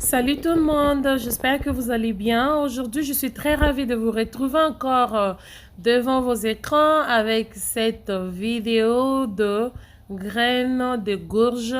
Salut tout le monde, j'espère que vous allez bien. Aujourd'hui, je suis très ravie de vous retrouver encore devant vos écrans avec cette vidéo de graines de gourge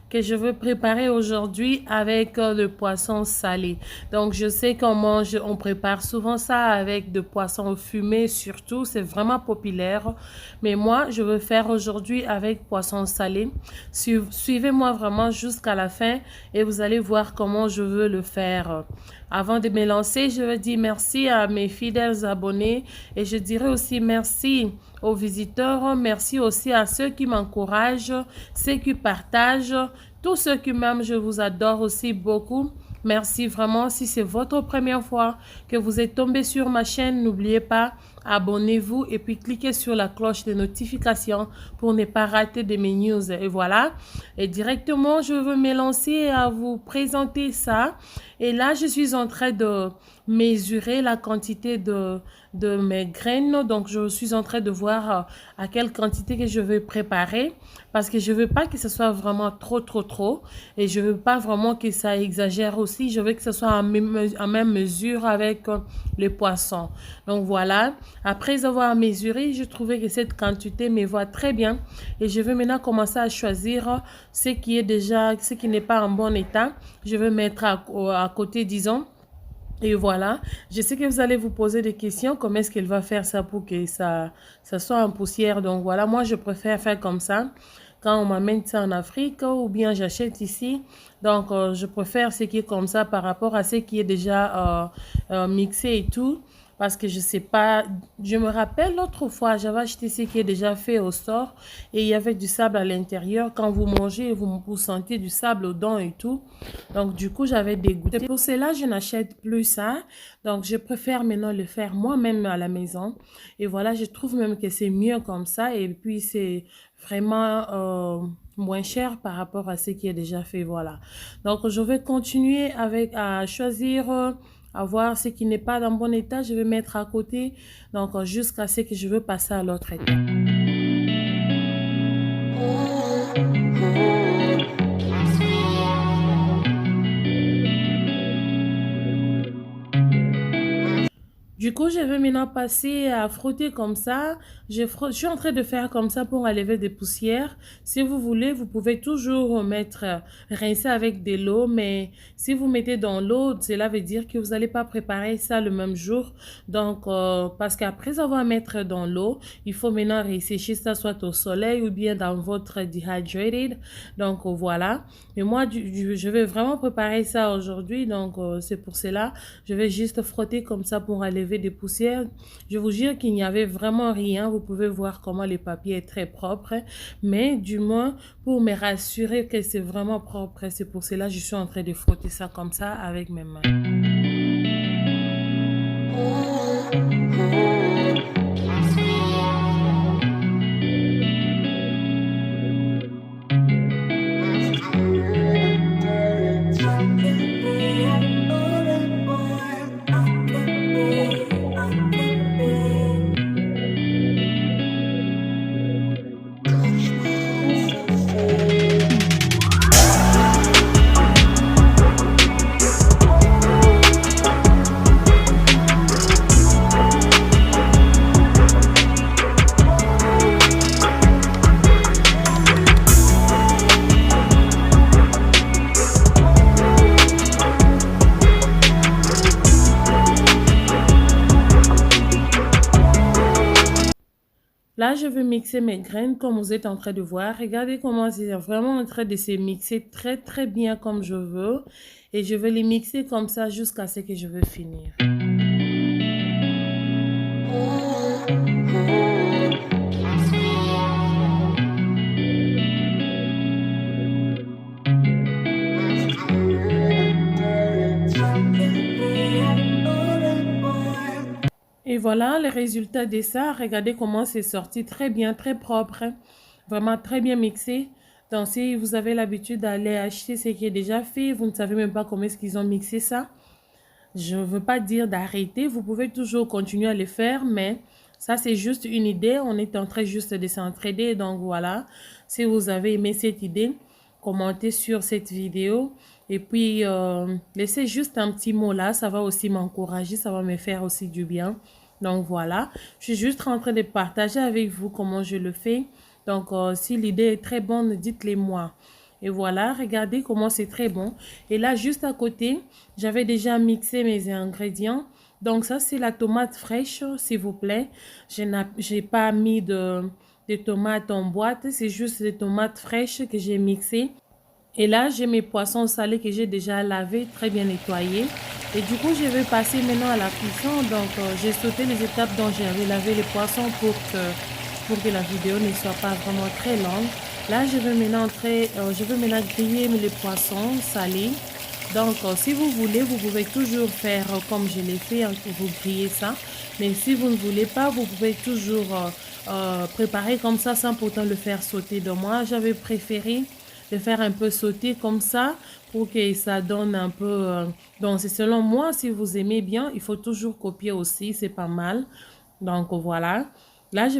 que je veux préparer aujourd'hui avec le poisson salé. Donc, je sais on prépare souvent ça avec de poissons fumés surtout, c'est vraiment populaire. Mais moi, je veux faire aujourd'hui avec poisson salé. Suivez-moi vraiment jusqu'à la fin et vous allez voir comment je veux le faire. Avant de me lancer, je veux dire merci à mes fidèles abonnés et je dirais aussi merci aux visiteurs, merci aussi à ceux qui m'encouragent, ceux qui partagent, tous ceux qui m'aiment, je vous adore aussi beaucoup. Merci vraiment. Si c'est votre première fois que vous êtes tombé sur ma chaîne, n'oubliez pas, abonnez-vous et puis cliquez sur la cloche de notification pour ne pas rater de mes news. Et voilà. Et directement, je veux me lancer à vous présenter ça. Et là, je suis en train de mesurer la quantité de mes graines. Donc, je suis en train de voir à quelle quantité que je vais préparer parce que je veux pas que ce soit vraiment trop. Et je veux pas vraiment que ça exagère aussi. Je veux que ce soit en même mesure avec les poissons. Donc, voilà. Après avoir mesuré, je trouvais que cette quantité me va très bien. Et je vais maintenant commencer à choisir ce qui n'est pas en bon état. Je vais mettre à côté, disons. Et voilà, je sais que vous allez vous poser des questions, comment est-ce qu'elle va faire ça pour que ça soit en poussière. Donc voilà, moi je préfère faire comme ça quand on m'amène ça en Afrique ou bien j'achète ici. Donc je préfère ce qui est comme ça par rapport à ce qui est déjà mixé et tout. Parce que je sais pas, je me rappelle l'autre fois, j'avais acheté ce qui est déjà fait au store et il y avait du sable à l'intérieur. Quand vous mangez, vous sentez du sable au dents et tout. Donc, du coup, j'avais dégoûté. Pour cela, je n'achète plus ça. Donc, je préfère maintenant le faire moi-même à la maison. Et voilà, je trouve même que c'est mieux comme ça. Et puis, c'est vraiment moins cher par rapport à ce qui est déjà fait. Voilà. Donc, je vais continuer à choisir... à voir ce qui n'est pas dans bon état, je vais mettre à côté, donc jusqu'à ce que je veux passer à l'autre état. Du coup, je vais maintenant passer à frotter comme ça. Je suis en train de faire comme ça pour enlever des poussières. Si vous voulez, vous pouvez toujours rincer avec de l'eau. Mais si vous mettez dans l'eau, cela veut dire que vous n'allez pas préparer ça le même jour. Donc, parce qu'après avoir mettre dans l'eau, il faut maintenant ressécher ça soit au soleil ou bien dans votre dehydrated. Donc, voilà. Et moi, je vais vraiment préparer ça aujourd'hui. Donc, c'est pour cela, je vais juste frotter comme ça pour enlever des poussières. Je vous jure qu'il n'y avait vraiment rien. Vous pouvez voir comment le papier est très propre. Mais du moins, pour me rassurer que c'est vraiment propre, c'est pour cela que je suis en train de frotter ça comme ça avec mes mains. Là, je vais mixer mes graines comme vous êtes en train de voir. Regardez comment c'est vraiment en train de se mixer très bien comme je veux. Et je vais les mixer comme ça jusqu'à ce que je veux finir. Et voilà les résultats de ça. Regardez comment c'est sorti. Très bien, très propre. Hein. Vraiment très bien mixé. Donc, si vous avez l'habitude d'aller acheter ce qui est déjà fait, vous ne savez même pas comment est-ce qu'ils ont mixé ça. Je ne veux pas dire d'arrêter. Vous pouvez toujours continuer à le faire, mais ça, c'est juste une idée. On est en train juste de s'entraider. Donc, voilà. Si vous avez aimé cette idée, commentez sur cette vidéo. Et puis, laissez juste un petit mot là. Ça va aussi m'encourager. Ça va me faire aussi du bien. Donc, voilà. Je suis juste en train de partager avec vous comment je le fais. Donc, si l'idée est très bonne, dites-le moi. Et voilà, regardez comment c'est très bon. Et là, juste à côté, j'avais déjà mixé mes ingrédients. Donc, ça, c'est la tomate fraîche, s'il vous plaît. Je n'ai pas mis de tomates en boîte. C'est juste des tomates fraîches que j'ai mixées. Et là, j'ai mes poissons salés que j'ai déjà lavés, très bien nettoyés. Et du coup, je vais passer maintenant à la cuisson. Donc, j'ai sauté les étapes dont j'avais lavé les poissons pour que la vidéo ne soit pas vraiment très longue. Là, je vais maintenant griller les poissons salés. Donc, si vous voulez, vous pouvez toujours faire comme je l'ai fait, hein, vous grillez ça. Mais si vous ne voulez pas, vous pouvez toujours préparer comme ça sans pourtant le faire sauter. Donc, moi, j'avais préféré le faire un peu sauter comme ça pour que ça donne un peu... donc, c'est selon moi, si vous aimez bien, il faut toujours copier aussi, c'est pas mal. Donc, voilà. Là, je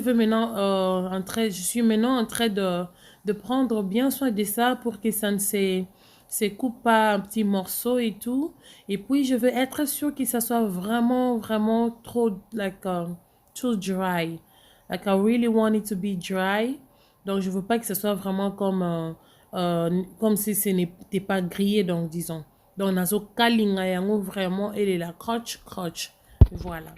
suis maintenant en train de prendre bien soin de ça pour que ça ne se coupe pas en petits morceaux et tout. Et puis, je veux être sûre que ça soit vraiment, vraiment trop, too dry. Like, I really want it to be dry. Donc, je veux pas que ce soit vraiment comme si ce n'était pas grillé, donc, disons. Donc, nazo kalinga yango vraiment, elle est la crotch, crotch. Voilà.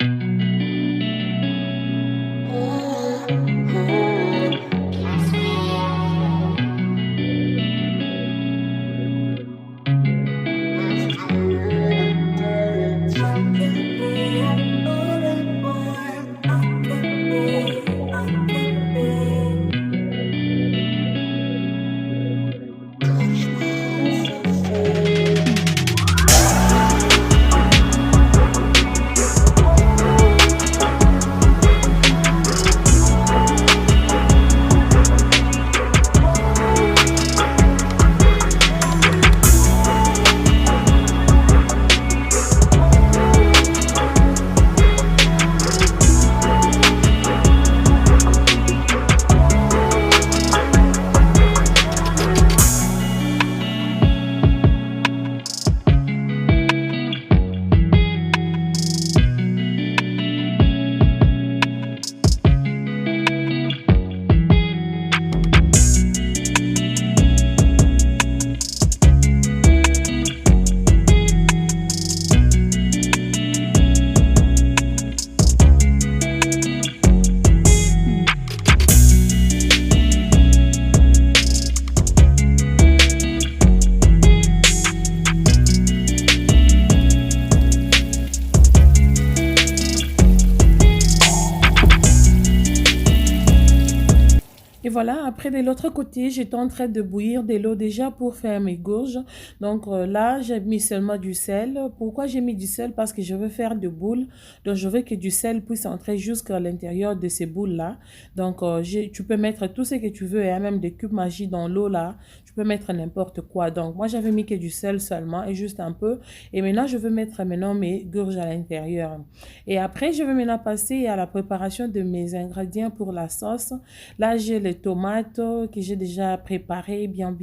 Et voilà, après de l'autre côté, j'étais en train de bouillir de l'eau déjà pour faire mes gourges. Donc là, j'ai mis seulement du sel. Pourquoi j'ai mis du sel? Parce que je veux faire des boules. Donc je veux que du sel puisse entrer jusqu'à l'intérieur de ces boules-là. Donc tu peux mettre tout ce que tu veux, et même des cubes magie dans l'eau là. Tu peux mettre n'importe quoi. Donc moi, j'avais mis que du sel seulement et juste un peu. Et maintenant, je veux mettre mes gourges à l'intérieur. Et après, je vais maintenant passer à la préparation de mes ingrédients pour la sauce. Là, j'ai les tomates que j'ai déjà préparées bien,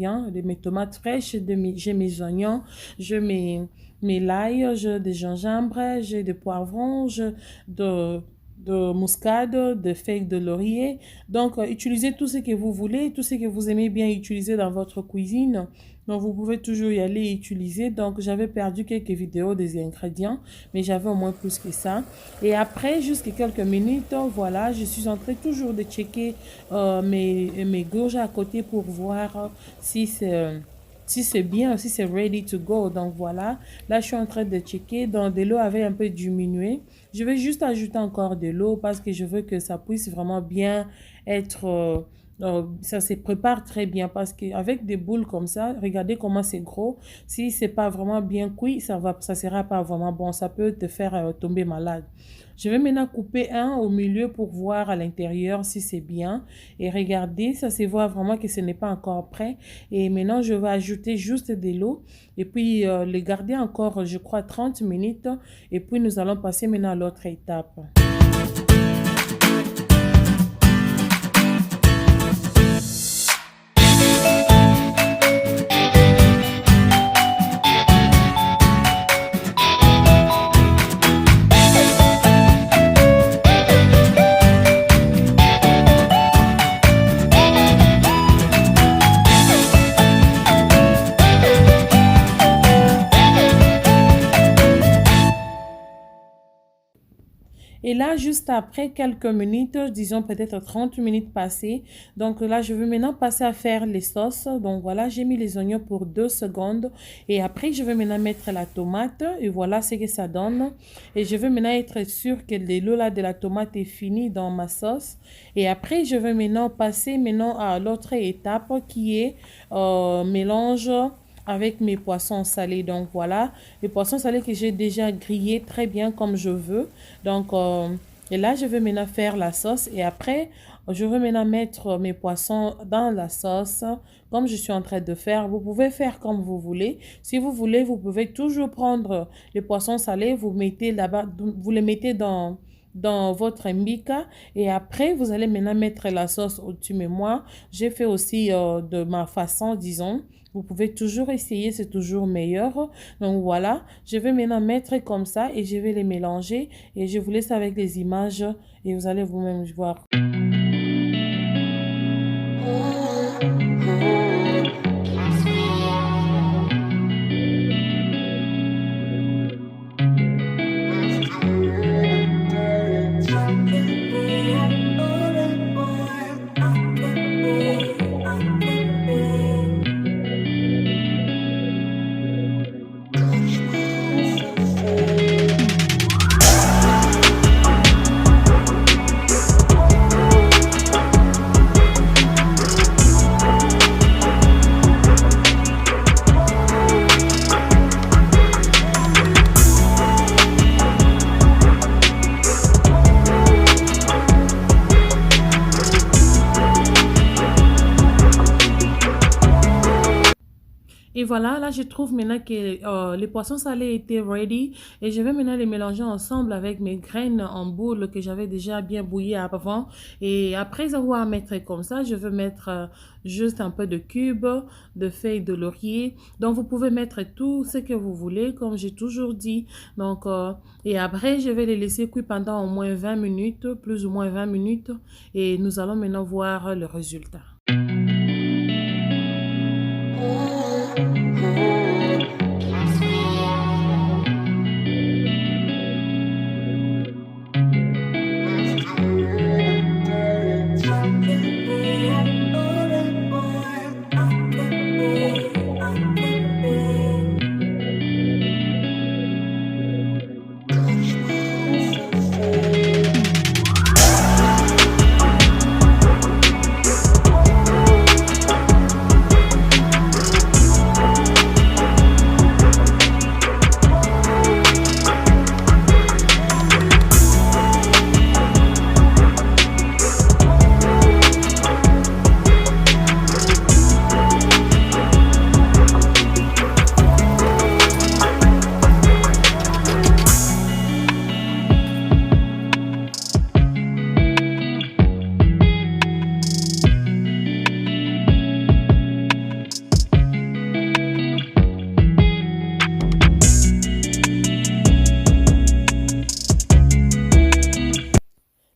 mes tomates fraîches, j'ai mes oignons, j'ai mes l'ail, j'ai des gingembre, j'ai des poivrons, j'ai de muscade, de feuilles de laurier. Donc, utilisez tout ce que vous voulez, tout ce que vous aimez bien utiliser dans votre cuisine. Donc, vous pouvez toujours y aller et utiliser. Donc, j'avais perdu quelques vidéos des ingrédients, mais j'avais au moins plus que ça. Et après, jusqu'à quelques minutes, voilà, je suis en train toujours de checker mes gourges à côté pour voir si c'est bien, si c'est ready to go. Donc, voilà, là, je suis en train de checker. Donc, de l'eau avait un peu diminué. Je vais juste ajouter encore de l'eau parce que je veux que ça puisse vraiment bien être Ça se prépare très bien parce qu'avec des boules comme ça, regardez comment c'est gros. Si c'est pas vraiment bien cuit, ça sera pas vraiment bon. Ça peut te faire tomber malade. Je vais maintenant couper un au milieu pour voir à l'intérieur si c'est bien. Et regardez, ça se voit vraiment que ce n'est pas encore prêt. Et maintenant, je vais ajouter juste de l'eau et puis le garder encore, je crois, 30 minutes. Et puis, nous allons passer maintenant à l'autre étape. Et là, juste après quelques minutes, disons peut-être 30 minutes passées, donc là, je vais maintenant passer à faire les sauces. Donc voilà, j'ai mis les oignons pour 2 secondes. Et après, je vais maintenant mettre la tomate. Et voilà ce que ça donne. Et je vais maintenant être sûr que l'eau là de la tomate est fini dans ma sauce. Et après, je vais maintenant passer maintenant à l'autre étape qui est mélange avec mes poissons salés. Donc voilà, les poissons salés que j'ai déjà grillés très bien comme je veux. Donc, et là, je vais maintenant faire la sauce et après, je vais maintenant mettre mes poissons dans la sauce comme je suis en train de faire. Vous pouvez faire comme vous voulez. Si vous voulez, vous pouvez toujours prendre les poissons salés, vous mettez là-bas, vous les mettez dans votre mbika et après vous allez maintenant mettre la sauce au-dessus. Mais moi j'ai fait aussi de ma façon, disons. Vous pouvez toujours essayer, c'est toujours meilleur. Donc voilà, je vais maintenant mettre comme ça et je vais les mélanger et je vous laisse avec les images et vous allez vous-même voir. Et voilà, là, je trouve maintenant que les poissons salés étaient ready. Et je vais maintenant les mélanger ensemble avec mes graines en boule que j'avais déjà bien bouillies avant. Et après avoir mettre comme ça, je vais mettre juste un peu de cubes, de feuilles de laurier. Donc, vous pouvez mettre tout ce que vous voulez, comme j'ai toujours dit. Donc, et après, je vais les laisser cuire pendant au moins 20 minutes, plus ou moins 20 minutes. Et nous allons maintenant voir le résultat.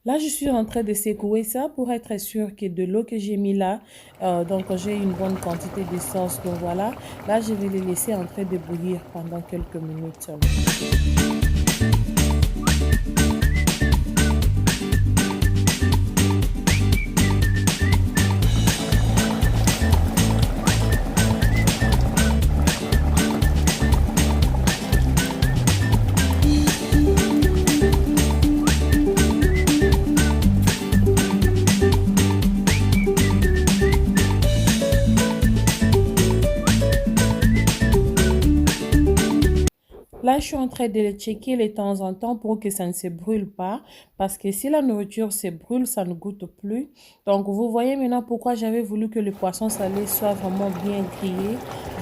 Là, je suis en train de secouer ça pour être sûr que de l'eau que j'ai mis là, donc j'ai une bonne quantité de sauce. Donc voilà, là, je vais les laisser en train de bouillir pendant quelques minutes. je suis en train de les checker de temps en temps pour que ça ne se brûle pas. Parce que si la nourriture se brûle, ça ne goûte plus. Donc, vous voyez maintenant pourquoi j'avais voulu que le poisson salé soit vraiment bien grillé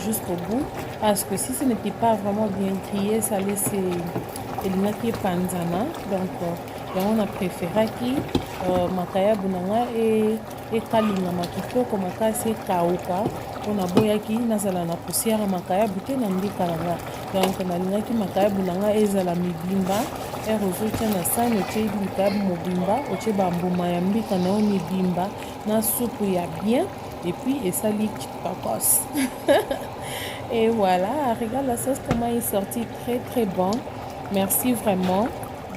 jusqu'au bout. Parce que si ce n'était pas vraiment bien grillé, salé, c'est elinaki panzana. Donc, on a préféré qui makaya bunanga et kalingama kitoko makasi kauka. On a boyaki nazala na poussière makaya bute na mbika nanga. Donc, nalingaki makaya bunanga ezala mibimba. Ozotia na sani otie likaya mobimba otie bambuma ya mbika na yo mibimba na soupe ya bien et puis esali kitokos. Et voilà, regarde la sauce comment il est sorti, très très bon. Merci vraiment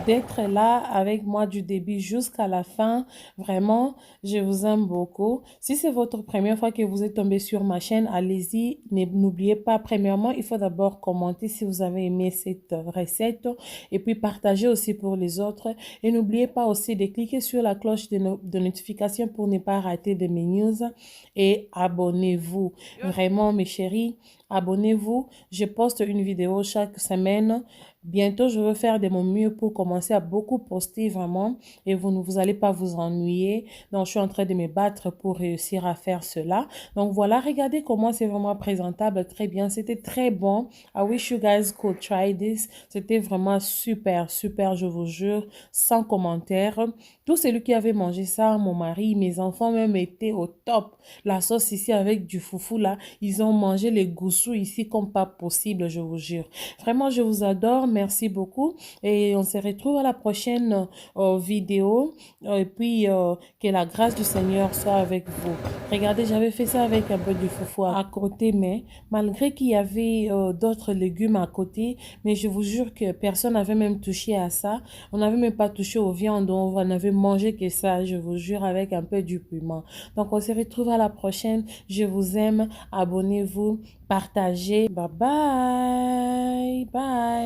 d'être là avec moi du début jusqu'à la fin. Vraiment, je vous aime beaucoup. Si c'est votre première fois que vous êtes tombé sur ma chaîne, allez-y. N'oubliez pas, premièrement, il faut d'abord commenter si vous avez aimé cette recette et puis partager aussi pour les autres. Et n'oubliez pas aussi de cliquer sur la cloche de notification pour ne pas rater de mes news et abonnez-vous. Vraiment, mes chéris, abonnez-vous. Je poste une vidéo chaque semaine. Bientôt, je vais faire de mon mieux pour commencer à beaucoup poster vraiment et vous ne vous allez pas vous ennuyer. Donc, je suis en train de me battre pour réussir à faire cela. Donc, voilà, regardez comment c'est vraiment présentable. Très bien, c'était très bon. I wish you guys could try this. C'était vraiment super, super, je vous jure, sans commentaire. Tout celui qui avait mangé ça, mon mari, mes enfants même étaient au top. La sauce ici avec du foufou là, ils ont mangé les goussous ici comme pas possible, je vous jure. Vraiment, je vous adore. Merci beaucoup. Et on se retrouve à la prochaine vidéo. Et puis, que la grâce du Seigneur soit avec vous. Regardez, j'avais fait ça avec un peu de foufou à côté, mais malgré qu'il y avait d'autres légumes à côté, mais je vous jure que personne n'avait même touché à ça. On n'avait même pas touché aux viandes. On n'avait mangé que ça, je vous jure, avec un peu du piment. Donc, on se retrouve à la prochaine. Je vous aime. Abonnez-vous, partagez. Bye bye. Bye.